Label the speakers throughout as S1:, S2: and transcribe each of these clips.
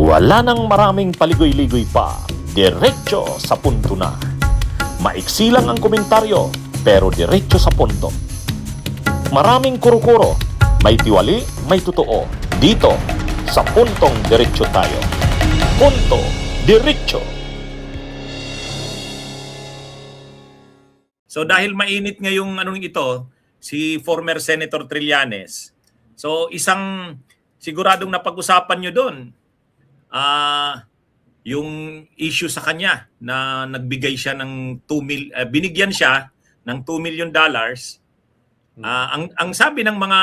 S1: Wala nang maraming paligoy-ligoy pa, diretso sa punto na. Maiksi lang ang komentaryo, pero diretso sa punto. Maraming kuro-kuro, may tiwali, may totoo. Dito, sa puntong diretso tayo. Punto diretso.
S2: So dahil mainit ngayong anong ito, si former Senator Trillanes, so isang siguradong napag-usapan nyo doon, yung issue sa kanya na nagbigay siya ng binigyan siya ng $2 million. Ang sabi ng mga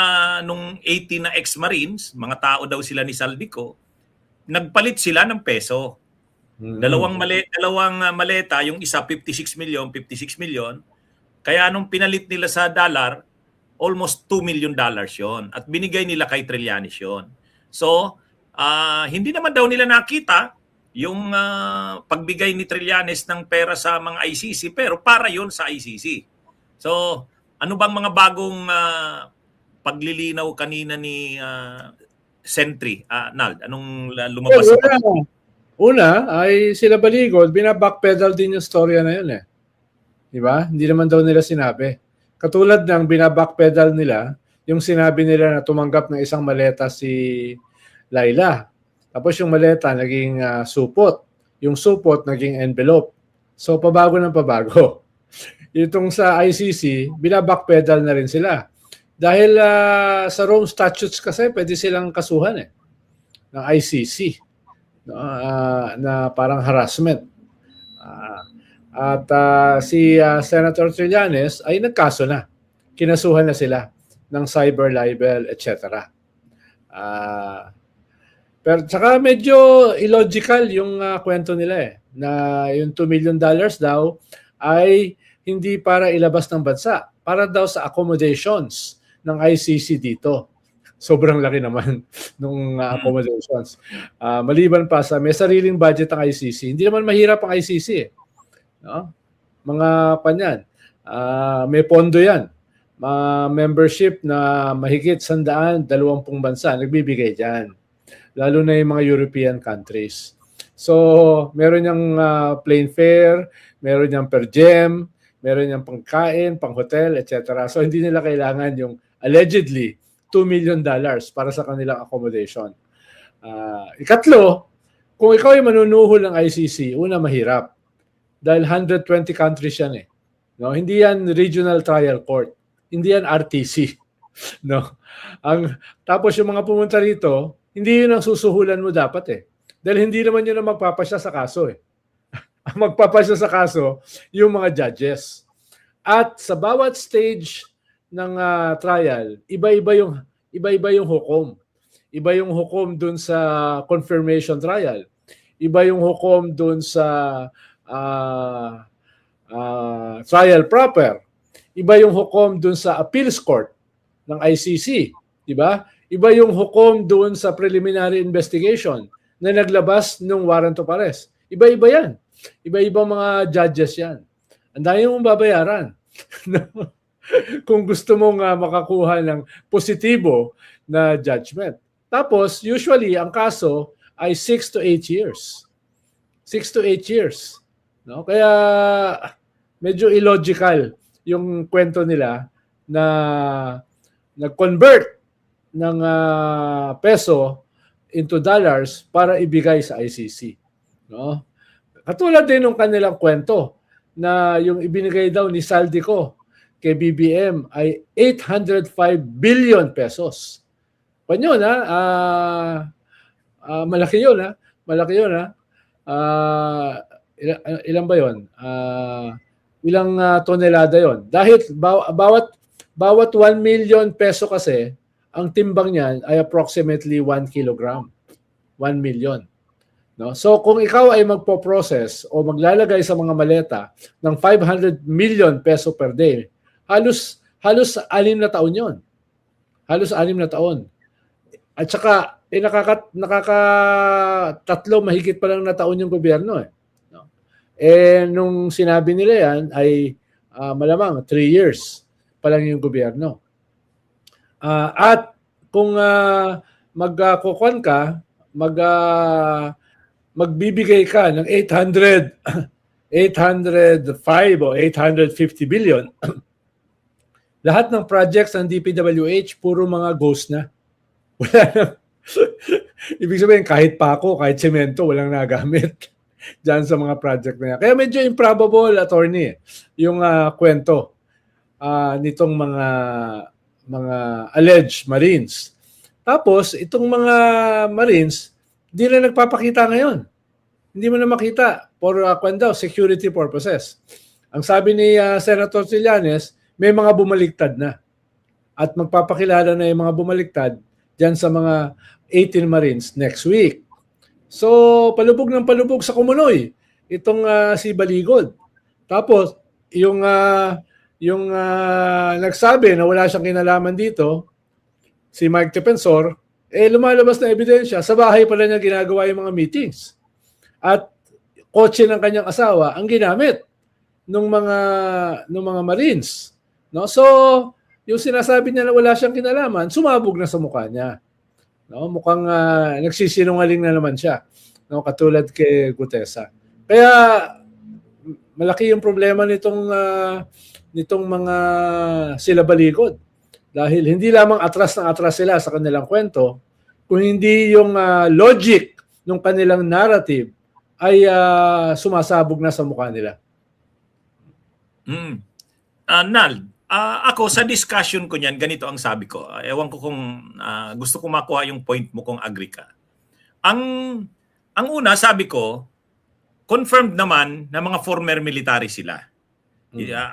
S2: nung 80 na ex-Marines, mga tao daw sila ni Saldico, nagpalit sila ng peso. Dalawang maleta, yung isa 56 million. Kaya nung pinalit nila sa dollar, almost $2 million yon, at binigay nila kay Trillanes yon. So, hindi naman daw nila nakita yung pagbigay ni Trillanes ng pera sa mga ICC, pero para yon sa ICC. So, ano bang mga bagong paglilinaw kanina ni Sentry, Nald? Anong lumabas sa
S3: Una ay sila Baligod, binabackpedal din yung storya na yun eh. Di ba? Hindi naman daw nila sinabi. Katulad ng binabackpedal nila, yung sinabi nila na tumanggap ng isang maleta si Laila. Tapos yung maleta naging supot. Yung supot naging envelope. So pabago ng pabago. Itong sa ICC, binabackpedal na rin sila. Dahil sa Rome Statutes kasi pwede silang kasuhan eh ng ICC. Na parang harassment. Si Senator Trillanes ay nagkaso na. Kinasuhan na sila ng cyber libel, etc. Pero saka medyo illogical yung kwento nila eh. Na yung $2 million daw ay hindi para ilabas ng bansa. Para daw sa accommodations ng ICC dito. Sobrang laki naman ng accommodations. Maliban pa sa may sariling budget ang ICC. Hindi naman mahirap ang ICC eh. No? Mga panyan. May pondo yan. Membership na mahigit 120 bansa nagbibigay dyan. Lalo na yung mga European countries. So, meron yung plane fare, meron yung per diem, meron yung pangkain, pang-hotel, etc. So, hindi nila kailangan yung allegedly $2 million para sa kanilang accommodation. Ikatlo, kung ikaw ay manunuhol ng ICC, una mahirap. Dahil 120 countries yan eh. No? Hindi yan regional trial court. Hindi yan RTC. No? Tapos yung mga pumunta rito, hindi yun ang susuhulan mo dapat eh. Dahil hindi naman yun ang magpapasya sa kaso eh. Ang magpapasya sa kaso, yung mga judges. At sa bawat stage ng trial, iba-iba yung hukom. Iba yung hukom dun sa confirmation trial. Iba yung hukom dun sa trial proper. Iba yung hukom dun sa appeals court ng ICC, di ba? Iba yung hukom dun sa preliminary investigation na naglabas ng warrant of arrest. Iba-iba yan. Iba-ibang mga judges yan. Ang dami mong babayaran. Kung gusto mong makakuha ng positibo na judgment. Tapos, usually, ang kaso ay 6 to 8 years. 6 to 8 years. No? Kaya medyo illogical yung kwento nila na nag-convert ng peso into dollars para ibigay sa ICC. No? Katulad din ng kanilang kwento na yung ibinigay daw ni Saldico kay BBM ay 805 billion pesos. Panyo na, malaki yun ha. Malaki yun ha. Ilan ba yun? Ilang tonelada yon? Dahil bawat 1 million peso kasi, ang timbang niyan ay approximately 1 kilogram. 1 million. No? So kung ikaw ay magpo-process o maglalagay sa mga maleta ng 500 million peso per day, halos 6 na taon yon. Halos 6 na taon. At saka nakaka-3 mahigit pa lang na taon yung gobyerno eh. No? Nung sinabi nila yan ay malamang 3 years pa lang yung gobyerno. At kung magkukuan ka, magbibigay ka ng 805 o 850 billion, lahat ng projects ng DPWH, puro mga ghost na. Wala na. Ibig sabihin, kahit pako, kahit semento, walang nagamit dyan sa mga project na yan. Kaya medyo improbable, attorney, yung kwento nitong mga alleged Marines. Tapos, itong mga Marines, di na nagpapakita ngayon. Hindi mo na makita for security purposes. Ang sabi ni Senator Trillanes, may mga bumaliktad na. At magpapakilala na yung mga bumaliktad dyan sa mga 18 Marines next week. So, palubog ng palubog sa Kumunoy, itong si Baligod. Tapos, yung nagsabi na wala siyang kinalaman dito, si Mike Defensor, lumalabas na ebidensya, sa bahay pala niya ginagawa yung mga meetings. At kotse ng kanyang asawa ang ginamit ng mga Marines. No? So, yung sinasabi niya na wala siyang kinalaman, sumabog na sa mukha niya. No? Mukhang nagsisinungaling na naman siya. No? Katulad kay Gutesa. Kaya, malaki yung problema nitong mga sila Baligod. Dahil hindi lamang atras ng atras sila sa kanilang kwento, kung hindi yung logic ng kanilang narrative ay sumasabog na sa mukha nila.
S2: Nal, ako sa discussion ko niyan, ganito ang sabi ko. Ewan ko kung gusto ko makuha yung point mo kung agree ka. Ang una, sabi ko, confirmed naman na mga former military sila.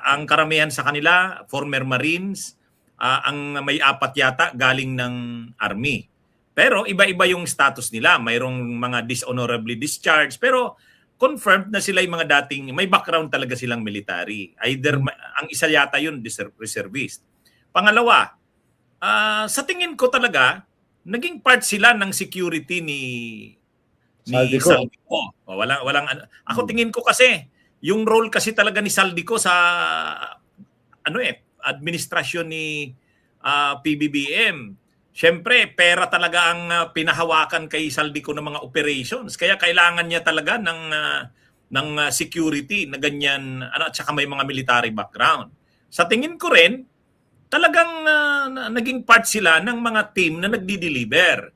S2: Ang karamihan sa kanila, former Marines, ang may 4 yata galing ng Army. Pero iba-iba yung status nila. Mayroong mga dishonorably discharged. Pero confirmed na sila yung mga dating, may background talaga silang military. Either, ang isa yata yun, reservist. Pangalawa, sa tingin ko talaga, naging part sila ng security ni Saldico. Ako tingin ko kasi, yung role kasi talaga ni Saldico sa administrasyon ni PBBM. Siyempre, pera talaga ang pinahawakan kay Saldico ng mga operations. Kaya kailangan niya talaga ng security na ganyan, at saka may mga military background. Sa tingin ko rin, talagang naging part sila ng mga team na nagdi-deliver.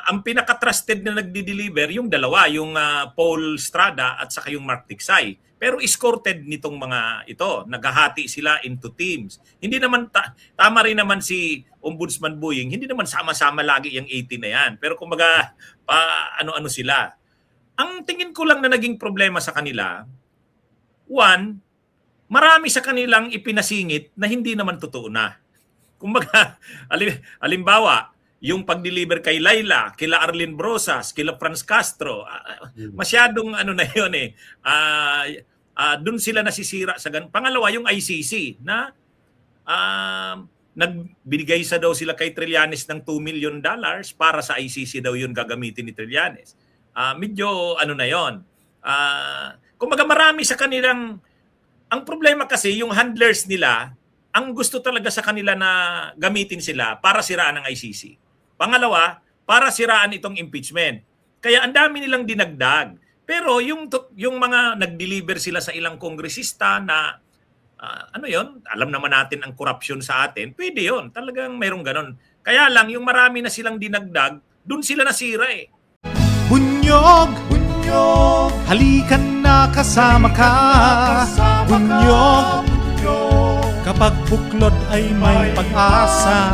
S2: Ang pinaka-trusted na nagdi-deliver, yung dalawa, yung Paul Strada at saka yung Mark Tiksay. Pero escorted nitong mga ito, naghahati sila into teams. Hindi naman, tama rin naman si Ombudsman Buying, hindi naman sama-sama lagi yung 18 na yan. Pero kumbaga, ano-ano sila. Ang tingin ko lang na naging problema sa kanila, one, marami sa kanilang ipinasingit na hindi naman totoo na. Kumbaga, halimbawa, yung pag-deliver kay Laila, kila Arlene Brosas, kila Franz Castro, masyadong na yun doon sila nasisira sa ganun. Pangalawa, yung ICC na nagbigay sa daw sila kay Trillanes ng $2 million para sa ICC daw yun gagamitin ni Trillanes. Medyo na yon. Kumbaga marami sa kanilang, ang problema kasi yung handlers nila, ang gusto talaga sa kanila na gamitin sila para siraan ng ICC. Pangalawa, para siraan itong impeachment. Kaya ang dami nilang dinagdag. Pero yung mga nag-deliver sila sa ilang kongresista na alam naman natin ang corruption sa atin, pwede yun. Talagang mayroong ganon. Kaya lang, yung marami na silang dinagdag, dun sila nasira eh.
S4: Bunyog, halikan na kasama ka. Bunyog, kapag buklod ay may pag-asa.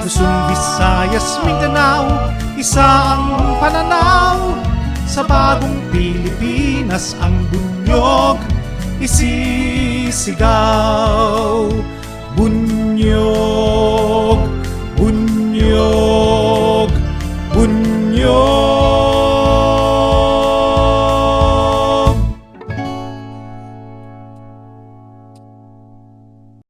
S4: Luzon, Visayas, Mindanao, isa ang pananaw. Sa bagong Pilipinas ang bunyog isisigaw. Bunyog, bunyog, bunyog.